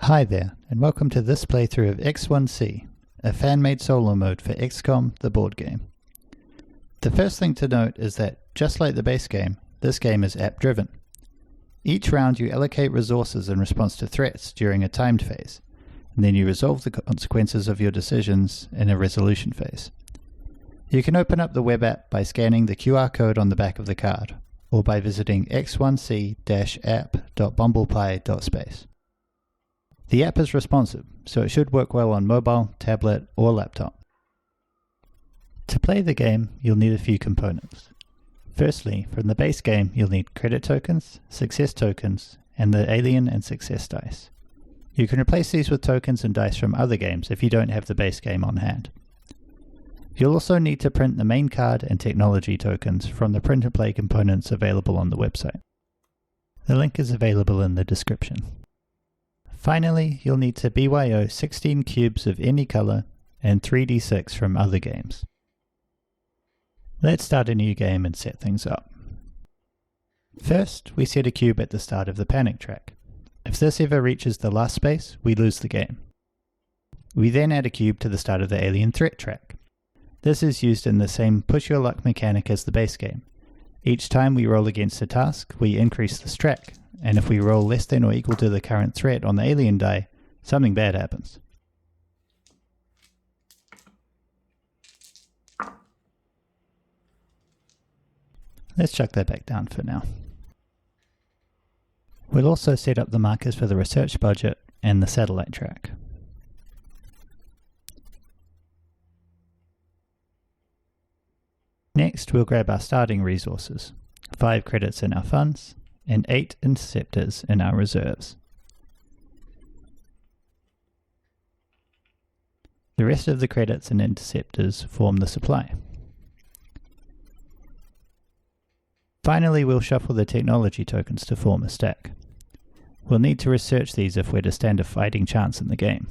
Hi there, and welcome to this playthrough of X1C, a fan-made solo mode for XCOM, the board game. The first thing to note is that, just like the base game, this game is app-driven. Each round you allocate resources in response to threats during a timed phase, and then you resolve the consequences of your decisions in a resolution phase. You can open up the web app by scanning the QR code on the back of the card, or by visiting x1c-app.bumblepie.space. The app is responsive, so it should work well on mobile, tablet, or laptop. To play the game, you'll need a few components. Firstly, from the base game, you'll need credit tokens, success tokens, and the alien and success dice. You can replace these with tokens and dice from other games if you don't have the base game on hand. You'll also need to print the main card and technology tokens from the print and play components available on the website. The link is available in the description. Finally, you'll need to BYO 16 cubes of any color and 3d6 from other games. Let's start a new game and set things up. First, we set a cube at the start of the panic track. If this ever reaches the last space, we lose the game. We then add a cube to the start of the alien threat track. This is used in the same push your luck mechanic as the base game. Each time we roll against a task, we increase this track, and if we roll less than or equal to the current threat on the alien die, something bad happens. Let's chuck that back down for now. We'll also set up the markers for the research budget and the satellite track. Next, we'll grab our starting resources, 5 credits in our funds, and 8 interceptors in our reserves. The rest of the credits and interceptors form the supply. Finally, we'll shuffle the technology tokens to form a stack. We'll need to research these if we're to stand a fighting chance in the game.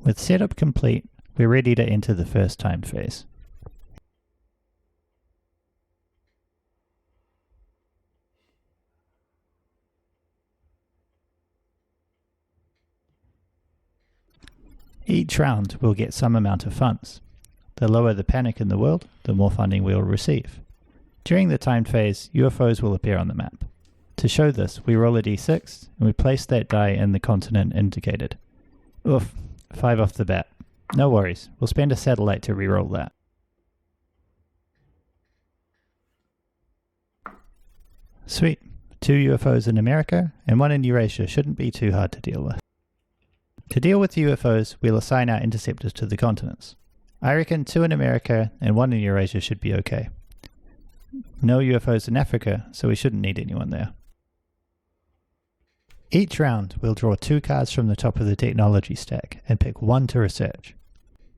With setup complete, we're ready to enter the first timed phase. Each round we'll get some amount of funds. The lower the panic in the world, the more funding we'll receive. During the timed phase, UFOs will appear on the map. To show this, we roll a d6 and we place that die in the continent indicated. Oof. 5 off the bat. No worries, we'll spend a satellite to reroll that. Sweet, 2 UFOs in America and 1 in Eurasia shouldn't be too hard to deal with. To deal with UFOs, we'll assign our interceptors to the continents. I reckon 2 in America and 1 in Eurasia should be okay. No UFOs in Africa, so we shouldn't need anyone there. Each round, we'll draw 2 cards from the top of the technology stack and pick 1 to research.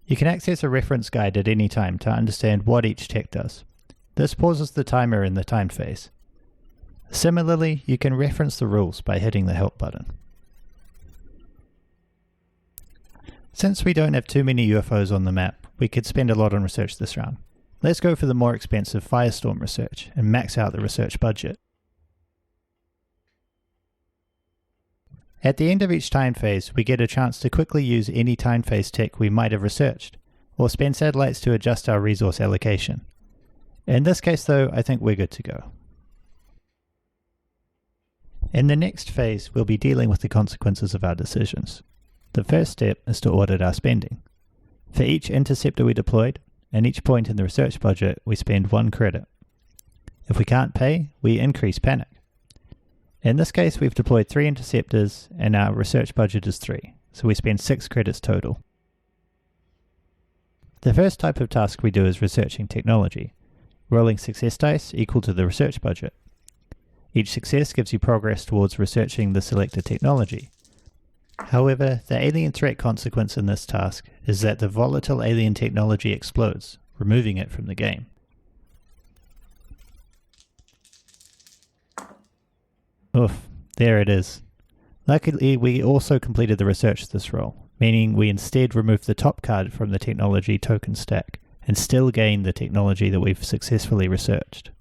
You can access a reference guide at any time to understand what each tech does. This pauses the timer in the timed phase. Similarly, you can reference the rules by hitting the help button. Since we don't have too many UFOs on the map, we could spend a lot on research this round. Let's go for the more expensive Firestorm research and max out the research budget. At the end of each time phase, we get a chance to quickly use any time phase tech we might have researched, or spend satellites to adjust our resource allocation. In this case though, I think we're good to go. In the next phase, we'll be dealing with the consequences of our decisions. The first step is to audit our spending. For each interceptor we deployed, and each point in the research budget, we spend 1 credit. If we can't pay, we increase panic. In this case, we've deployed 3 interceptors and our research budget is 3, so we spend 6 credits total. The first type of task we do is researching technology, rolling success dice equal to the research budget. Each success gives you progress towards researching the selected technology. However, the alien threat consequence in this task is that the volatile alien technology explodes, removing it from the game. Oof, there it is. Luckily, we also completed the research this roll, meaning we instead removed the top card from the technology token stack and still gain the technology that we've successfully researched.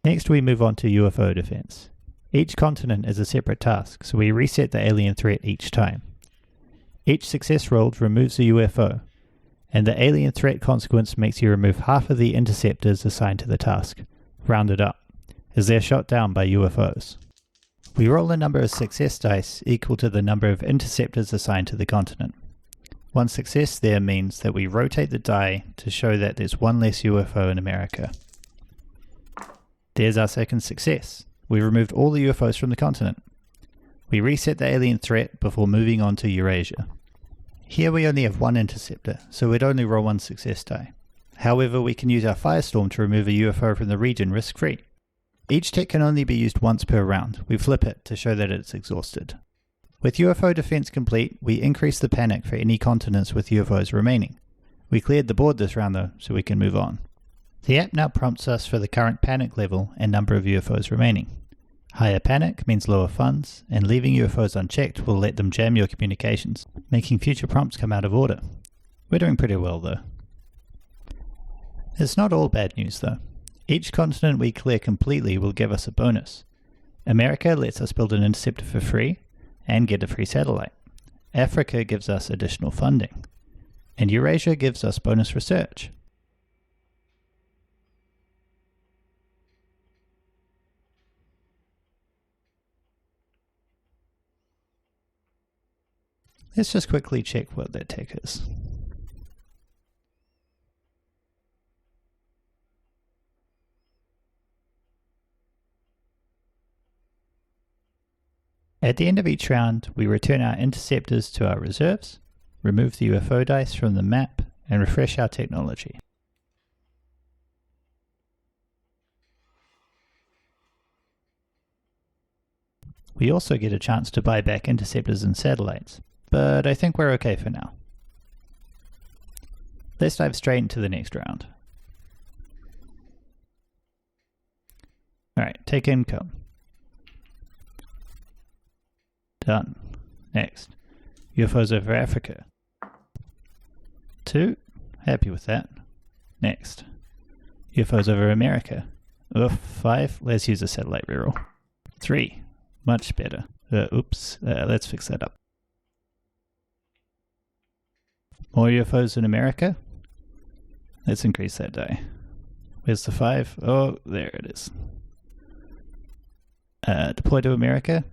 Next we move on to Ufo Defense. Each continent is a separate task, so we reset the alien threat each time. Each success rolled removes a UFO, and the alien threat consequence makes you remove half of the interceptors assigned to the task, rounded up, as they are shot down by UFOs. We roll a number of success dice equal to the number of interceptors assigned to the continent. One success there means that we rotate the die to show that there's one less UFO in America. There's our second success. We removed all the UFOs from the continent. We reset the alien threat before moving on to Eurasia. Here we only have one interceptor, so we'd only roll one success die. However, we can use our firestorm to remove a UFO from the region risk-free. Each tech can only be used once per round. We flip it to show that it's exhausted. With UFO defense complete, we increase the panic for any continents with UFOs remaining. We cleared the board this round though, so we can move on. The app now prompts us for the current panic level and number of UFOs remaining. Higher panic means lower funds, and leaving UFOs unchecked will let them jam your communications, making future prompts come out of order. We're doing pretty well though. It's not all bad news though. Each continent we clear completely will give us a bonus. America lets us build an interceptor for free and get a free satellite. Africa gives us additional funding. And Eurasia gives us bonus research. Let's just quickly check what that tech is. At the end of each round, we return our interceptors to our reserves, remove the UFO dice from the map, and refresh our technology. We also get a chance to buy back interceptors and satellites, but I think we're okay for now. Let's dive straight into the next round. Alright, take income. Done. Next. UFOs over Africa. 2. Happy with that. Next. UFOs over America. 5. Let's use a satellite reroll. 3. Much better. Let's fix that up. More UFOs in America. Let's increase that die. Where's the 5? Oh, there it is. Deploy to America.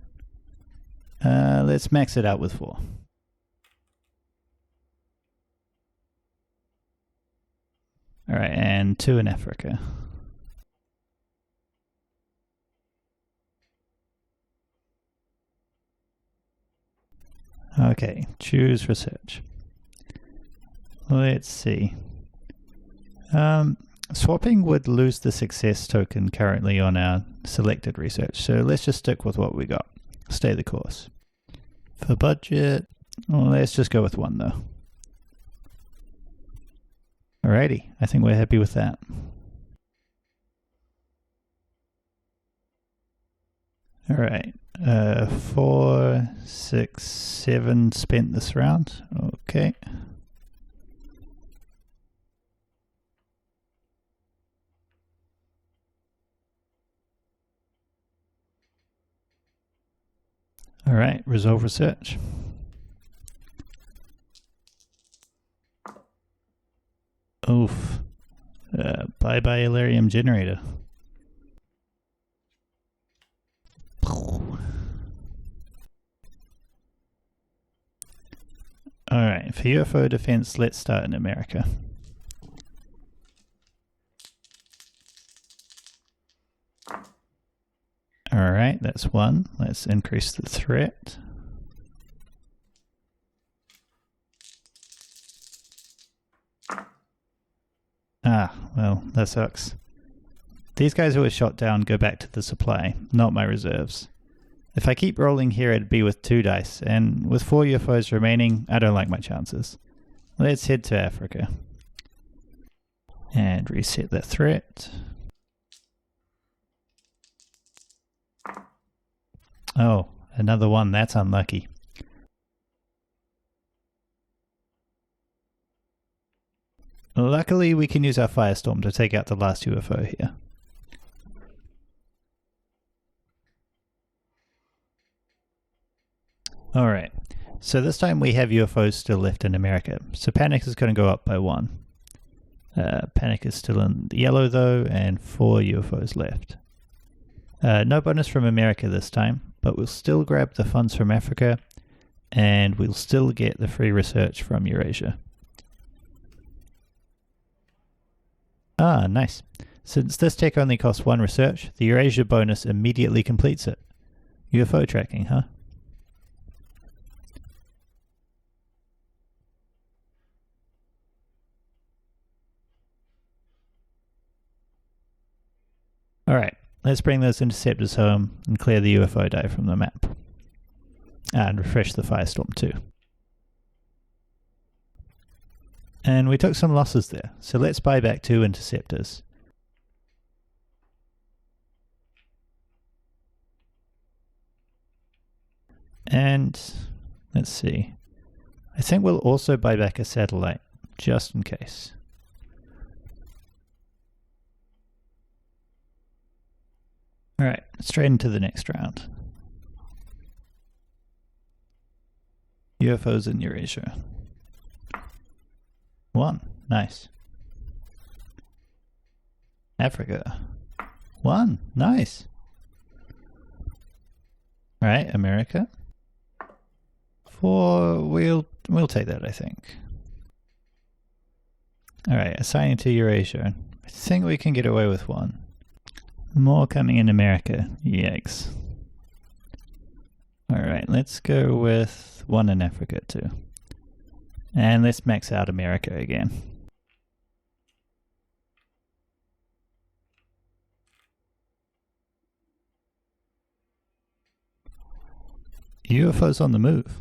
Let's max it out with 4. Alright, and 2 in Africa. Okay, choose research. Let's see. Swapping would lose the success token currently on our selected research, so let's just stick with what we got. Stay the course. For budget, let's just go with 1 though. Alrighty, I think we're happy with that. Alright, 4, 6, 7 spent this round. Okay. Alright, resolve research. Oof. Bye-bye Illyrium generator. Alright, for UFO defense, let's start in America. Alright, that's 1. Let's increase the threat. Ah, well, that sucks. These guys who were shot down go back to the supply, not my reserves. If I keep rolling here, it'd be with 2 dice, and with 4 UFOs remaining, I don't like my chances. Let's head to Africa. And reset the threat. Oh, another one. That's unlucky. Luckily, we can use our firestorm to take out the last UFO here. Alright, so this time we have UFOs still left in America. So panic is going to go up by 1. Panic is still in yellow though, and 4 UFOs left. No bonus from America this time, but we'll still grab the funds from Africa, and we'll still get the free research from Eurasia. Ah, nice. Since this tech only costs 1 research, the Eurasia bonus immediately completes it. Ufo tracking, huh? Alright, let's bring those interceptors home and clear the UFO die from the map. And refresh the firestorm too. And we took some losses there, so let's buy back 2 interceptors. And let's see. I think we'll also buy back a satellite, just in case. Alright, straight into the next round. UFOs in Eurasia. 1, nice. Africa. 1, nice. Alright, America. 4, we'll take that, I think. Alright, assigning to Eurasia. I think we can get away with 1. More coming in America. Yikes. Alright, let's go with 1 in Africa too. And let's max out America again. UFOs on the move.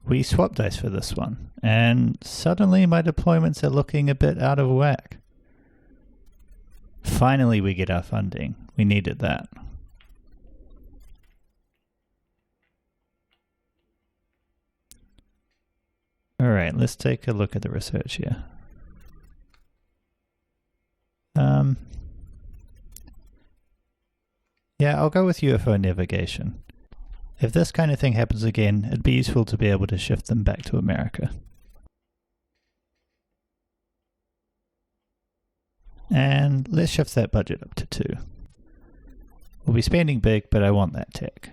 We swapped dice for this one, and suddenly my deployments are looking a bit out of whack. Finally we get our funding. We needed that. Alright, let's take a look at the research here. Yeah, I'll go with UFO navigation. If this kind of thing happens again, it'd be useful to be able to shift them back to America. And let's shift that budget up to 2. We'll be spending big, but I want that tech.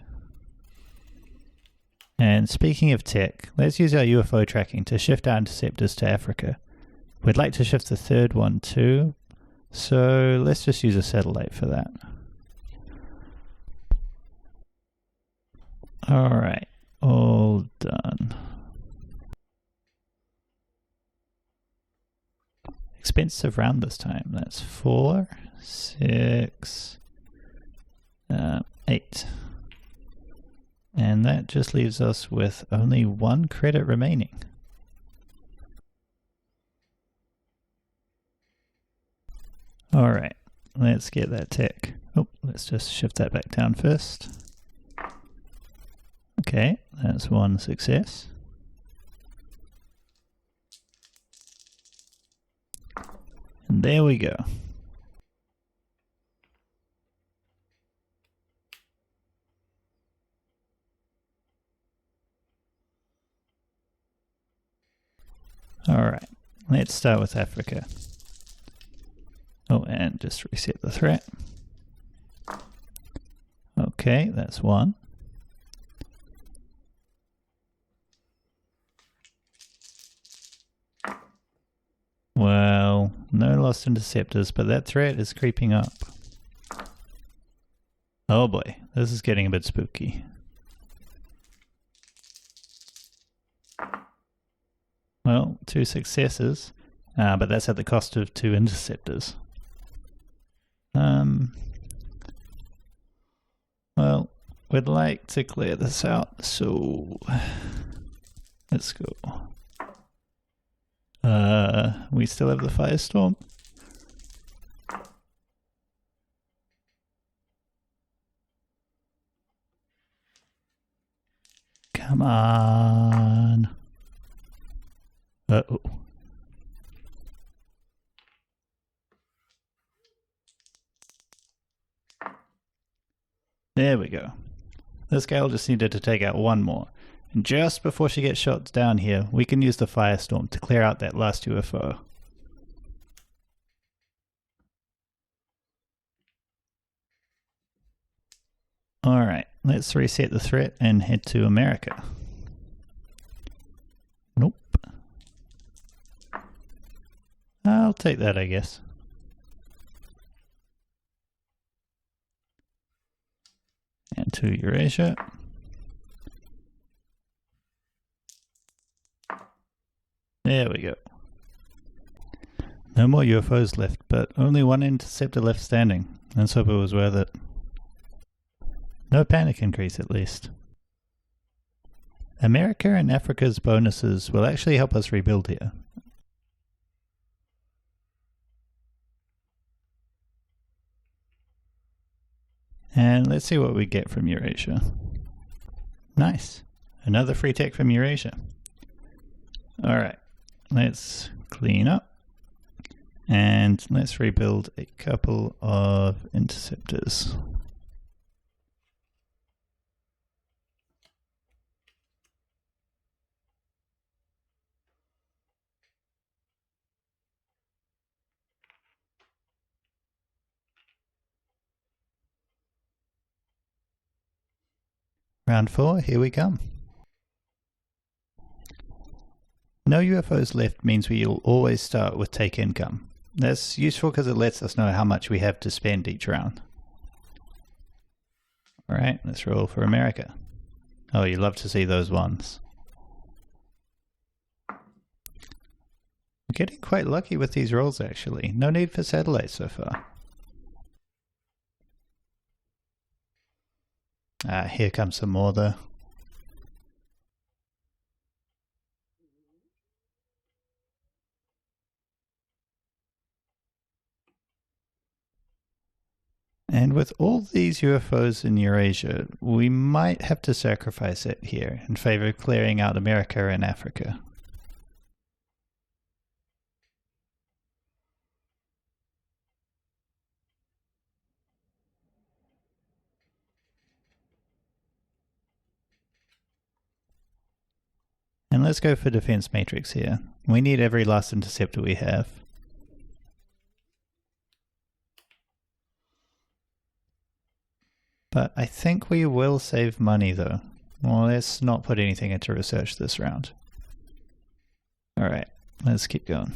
And speaking of tech, let's use our UFO tracking to shift our interceptors to Africa. We'd like to shift the 3rd one too, so let's just use a satellite for that. Alright, all done. Expensive round this time. That's 4, 6, 8. And that just leaves us with only 1 credit remaining. Alright, let's get that tech. Oh, let's just shift that back down first. Okay, that's 1 success. And there we go. Alright, let's start with Africa. Oh, and just reset the threat. Okay, that's 1. Well, no lost interceptors, but that threat is creeping up. Oh boy, this is getting a bit spooky. Well, 2 successes, but that's at the cost of 2 interceptors. Well, we'd like to clear this out, so let's go. We still have the firestorm. Come on. Uh-oh. There we go. This gal just needed to take out one more. And just before she gets shot down here, we can use the firestorm to clear out that last UFO. Alright, let's reset the threat and head to America. Nope. I'll take that, I guess. And to Eurasia. There we go. No more UFOs left, but only one interceptor left standing. Let's hope it was worth it. No panic increase, at least. America and Africa's bonuses will actually help us rebuild here. And let's see what we get from Eurasia. Nice. Another free tech from Eurasia. Alright, let's clean up. And let's rebuild a couple of interceptors. Round 4, here we come. No UFOs left means we'll always start with take income. That's useful because it lets us know how much we have to spend each round. Alright, let's roll for America. Oh, you love to see those ones. I'm getting quite lucky with these rolls actually. No need for satellites so far. Here comes some more though. And with all these UFOs in Eurasia, we might have to sacrifice it here in favor of clearing out America and Africa. And let's go for defense matrix here. We need every last interceptor we have. But I think we will save money though. Well, let's not put anything into research this round. Alright, let's keep going.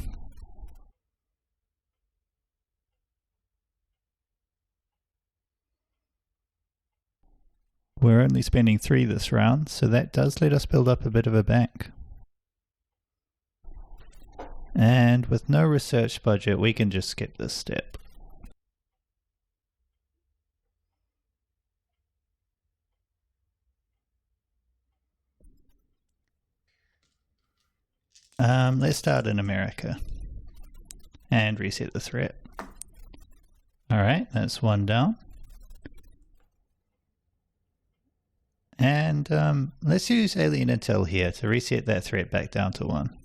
We're only spending 3 this round, so that does let us build up a bit of a bank. And with no research budget, we can just skip this step. Let's start in America and reset the threat. Alright, that's 1 down. And let's use Alien Intel here to reset that threat back down to 1.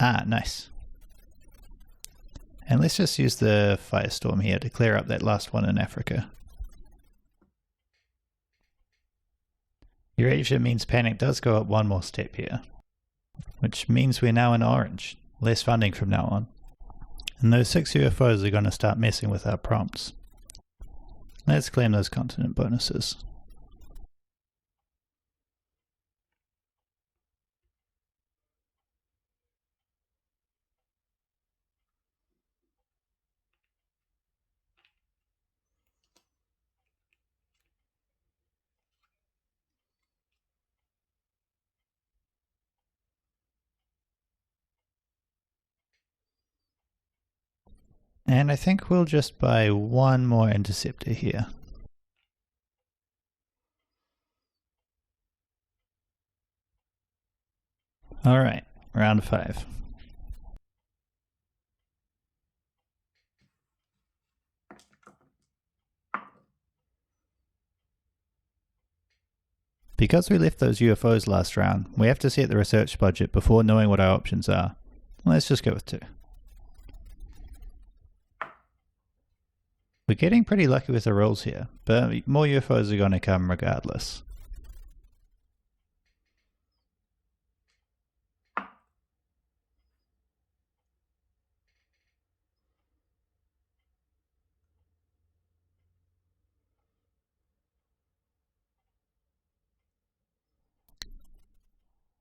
Ah, nice. And let's just use the Firestorm here to clear up that last one in Africa. Eurasia means panic does go up 1 more step here, which means we're now in orange. Less funding from now on. And those 6 UFOs are going to start messing with our prompts. Let's claim those continent bonuses. And I think we'll just buy 1 more interceptor here. Alright, round 5. Because we left those UFOs last round, we have to set the research budget before knowing what our options are. Let's just go with 2. We're getting pretty lucky with the rolls here, but more UFOs are going to come regardless.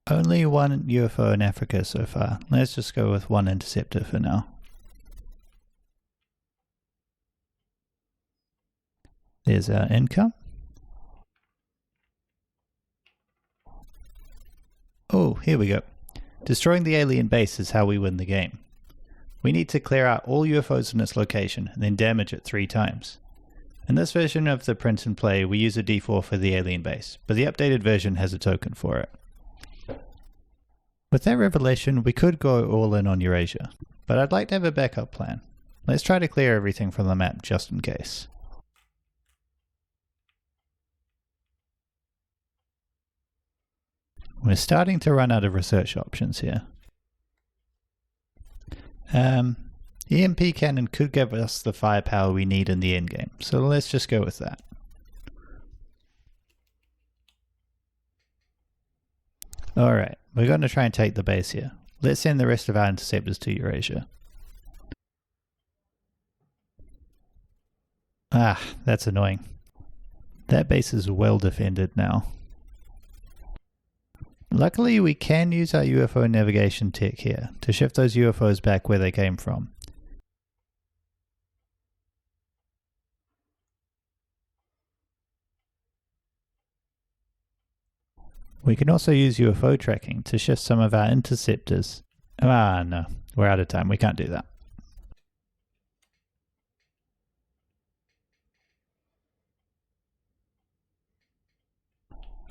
Only one UFO in Africa so far. Let's just go with 1 interceptor for now. There's our income. Oh, here we go. Destroying the alien base is how we win the game. We need to clear out all UFOs in its location and then damage it 3 times. In this version of the print and play, we use a D4 for the alien base, but the updated version has a token for it. With that revelation, we could go all in on Eurasia, but I'd like to have a backup plan. Let's try to clear everything from the map just in case. We're starting to run out of research options here. EMP cannon could give us the firepower we need in the endgame, so let's just go with that. Alright, we're going to try and take the base here. Let's send the rest of our interceptors to Eurasia. Ah, that's annoying. That base is well defended now. Luckily, we can use our UFO navigation tech here to shift those UFOs back where they came from. We can also use Ufo Tracking to shift some of our interceptors. Ah, no, we're out of time. We can't do that.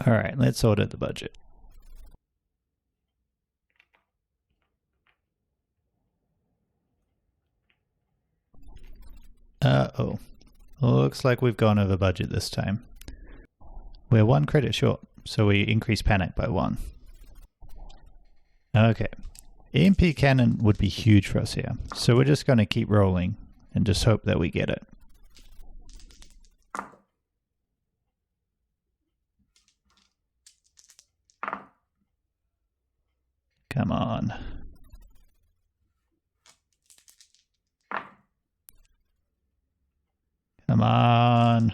Alright, let's audit the budget. Uh-oh. Looks like we've gone over budget this time. We're 1 credit short, so we increase panic by 1. Okay. EMP cannon would be huge for us here, so we're just going to keep rolling and just hope that we get it. Come on. Come on.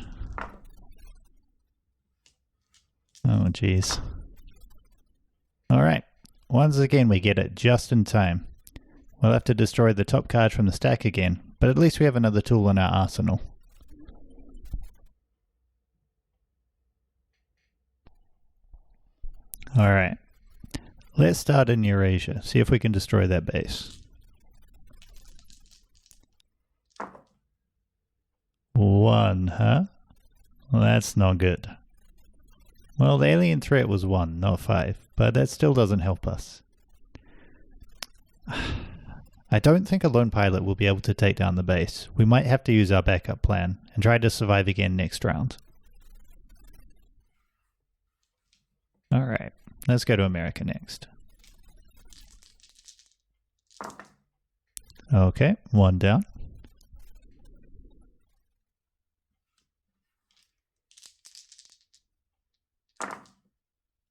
Oh, jeez. Alright. Once again, we get it just in time. We'll have to destroy the top card from the stack again, but at least we have another tool in our arsenal. Alright. Let's start in Eurasia, see if we can destroy that base. One, huh? Well, that's not good. Well, the alien threat was 1, not 5, but that still doesn't help us. I don't think a lone pilot will be able to take down the base. We might have to use our backup plan and try to survive again next round. Alright, let's go to America next. Okay, 1 down.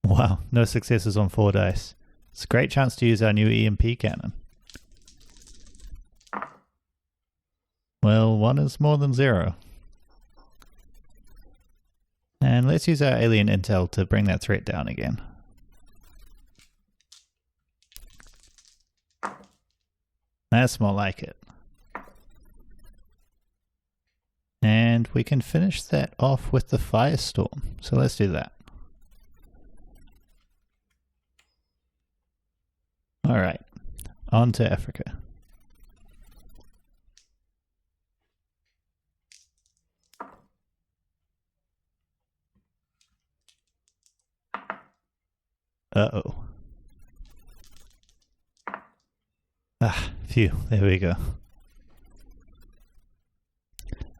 Wow, no successes on 4 dice. It's a great chance to use our new EMP cannon. Well, 1 is more than 0. And let's use our alien intel to bring that threat down again. That's more like it. And we can finish that off with the firestorm. So let's do that. Alright, on to Africa. Uh-oh. Ah, phew, there we go.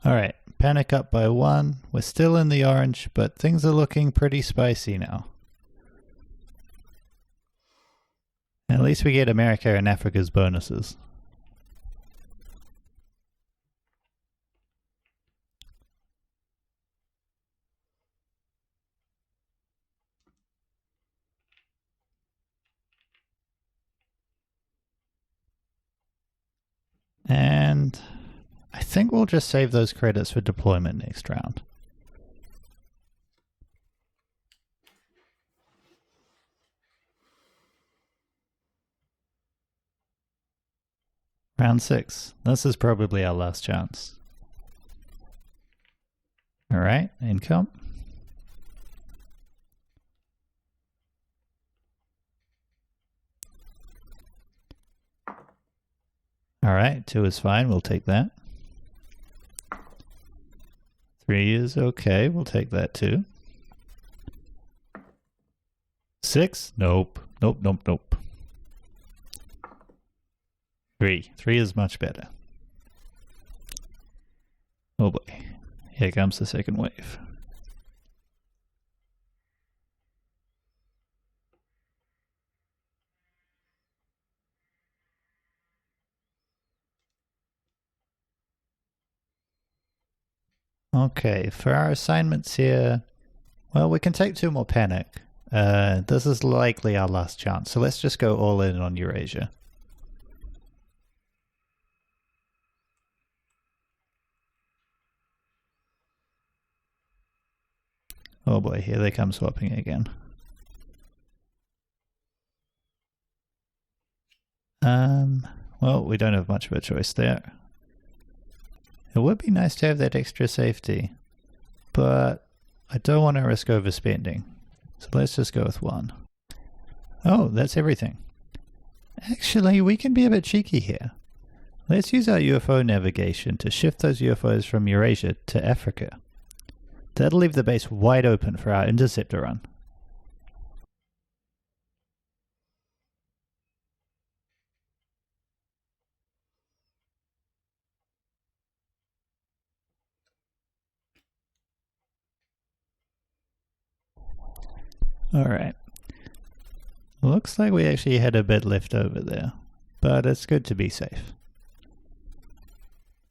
Alright, panic up by 1. We're still in the orange, but things are looking pretty spicy now. At least we get America and Africa's bonuses. And I think we'll just save those credits for deployment next round. Round 6. This is probably our last chance. Alright, income. Alright, 2 is fine, we'll take that. 3 is okay, we'll take that too. 6? Nope. Nope, nope, nope. 3. 3 is much better. Oh boy. Here comes the second wave. Okay, for our assignments here, well, we can take 2 more panic. This is likely our last chance, so let's just go all in on Eurasia. Oh boy, here they come swapping again. Well, we don't have much of a choice there. It would be nice to have that extra safety, but I don't want to risk overspending. So let's just go with 1. Oh, that's everything. Actually, we can be a bit cheeky here. Let's use our UFO navigation to shift those UFOs from Eurasia to Africa. That'll leave the base wide open for our interceptor run. Alright. Looks like we actually had a bit left over there, but it's good to be safe.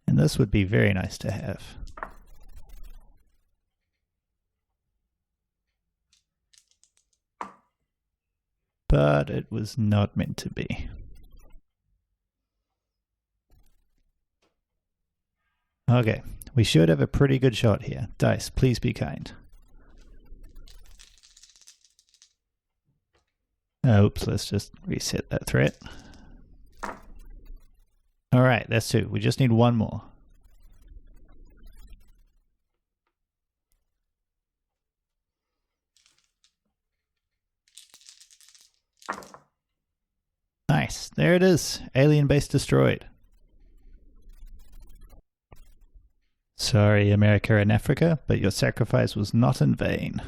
And this would be very nice to have. But it was not meant to be. Okay, we should have a pretty good shot here. Dice, please be kind. Oops, let's just reset that threat. Alright, that's 2. We just need 1 more. Nice, there it is. Alien base destroyed. Sorry, America and Africa, but your sacrifice was not in vain.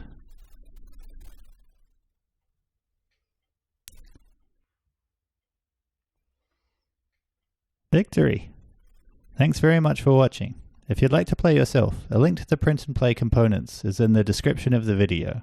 Victory! Thanks very much for watching. If you'd like to play yourself, a link to the print and play components is in the description of the video.